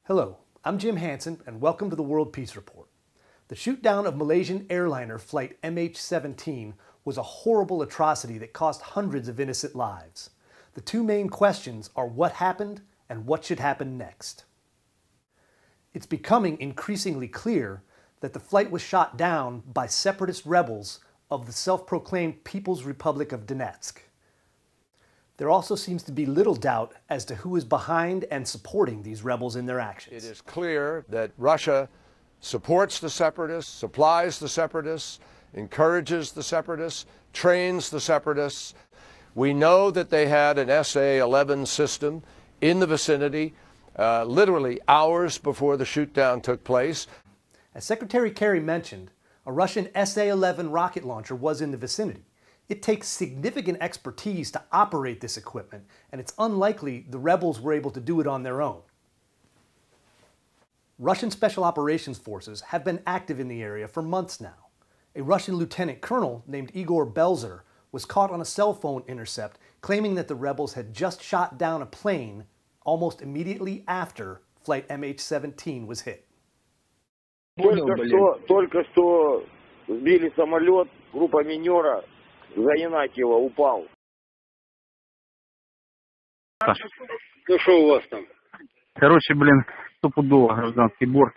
Hello, I'm Jim Hansen and welcome to the World Peace Report. The shootdown of Malaysian airliner flight MH17 was a horrible atrocity that cost hundreds of innocent lives. The two main questions are what happened and what should happen next. It's becoming increasingly clear that the flight was shot down by separatist rebels of the self-proclaimed People's Republic of Donetsk. There also seems to be little doubt as to who is behind and supporting these rebels in their actions. It is clear that Russia supports the separatists, supplies the separatists, encourages the separatists, trains the separatists. We know that they had an SA-11 system in the vicinity literally hours before the shootdown took place. As Secretary Kerry mentioned, a Russian SA-11 rocket launcher was in the vicinity. It takes significant expertise to operate this equipment, and it's unlikely the rebels were able to do it on their own. Russian Special Operations Forces have been active in the area for months now. A Russian lieutenant colonel named Igor Belzer was caught on a cell phone intercept claiming that the rebels had just shot down a plane almost immediately after flight MH17 was hit. Только что сбили самолет, группа минера, Занятьево упал. Ну что у вас там? Короче, стопудово гражданский борт.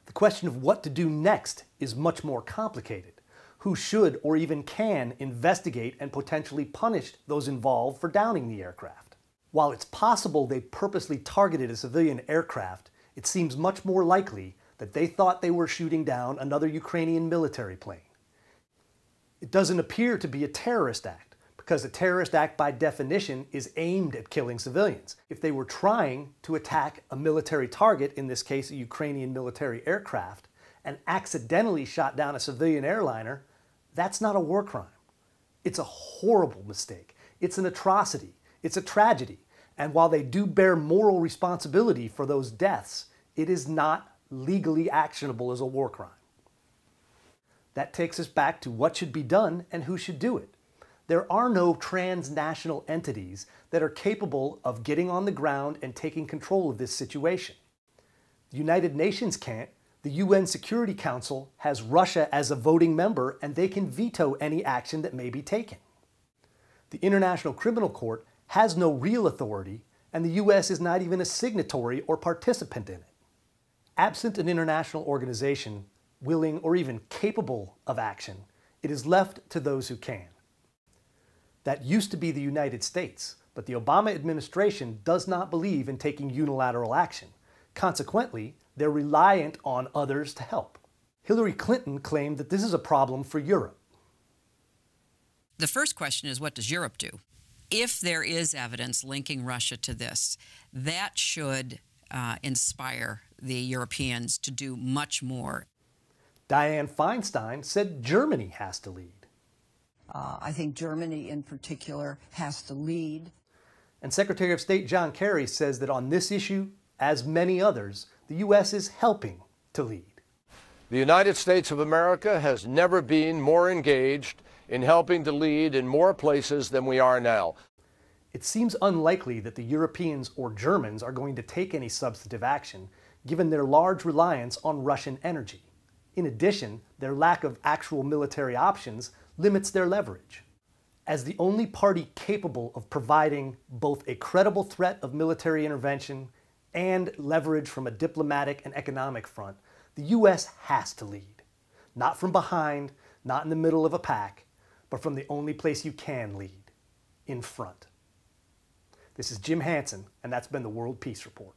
The question of what to do next is much more complicated. Who should or even can investigate and potentially punish those involved for downing the aircraft? While it's possible they purposely targeted a civilian aircraft, it seems much more likely that they thought they were shooting down another Ukrainian military plane. It doesn't appear to be a terrorist act, because a terrorist act by definition is aimed at killing civilians. If they were trying to attack a military target, in this case a Ukrainian military aircraft, and accidentally shot down a civilian airliner, that's not a war crime. It's a horrible mistake. It's an atrocity. It's a tragedy. And while they do bear moral responsibility for those deaths, it is not legally actionable as a war crime. That takes us back to what should be done and who should do it. There are no transnational entities that are capable of getting on the ground and taking control of this situation. The United Nations can't. The UN Security Council has Russia as a voting member, and they can veto any action that may be taken. The International Criminal Court has no real authority, and the US is not even a signatory or participant in it. Absent an international organization willing or even capable of action, it is left to those who can. That used to be the United States, but the Obama administration does not believe in taking unilateral action. Consequently, they're reliant on others to help. Hillary Clinton claimed that this is a problem for Europe. The first question is, what does Europe do? If there is evidence linking Russia to this, that should inspire the Europeans to do much more. Dianne Feinstein said Germany has to lead. I think Germany in particular has to lead. And Secretary of State John Kerry says that on this issue, as many others, the U.S. is helping to lead. The United States of America has never been more engaged in helping to lead in more places than we are now. It seems unlikely that the Europeans or Germans are going to take any substantive action, given their large reliance on Russian energy. In addition, their lack of actual military options limits their leverage. As the only party capable of providing both a credible threat of military intervention and leverage from a diplomatic and economic front, the U.S. has to lead. Not from behind, not in the middle of a pack, but from the only place you can lead, in front. This is Jim Hansen, and that's been the World Peace Report.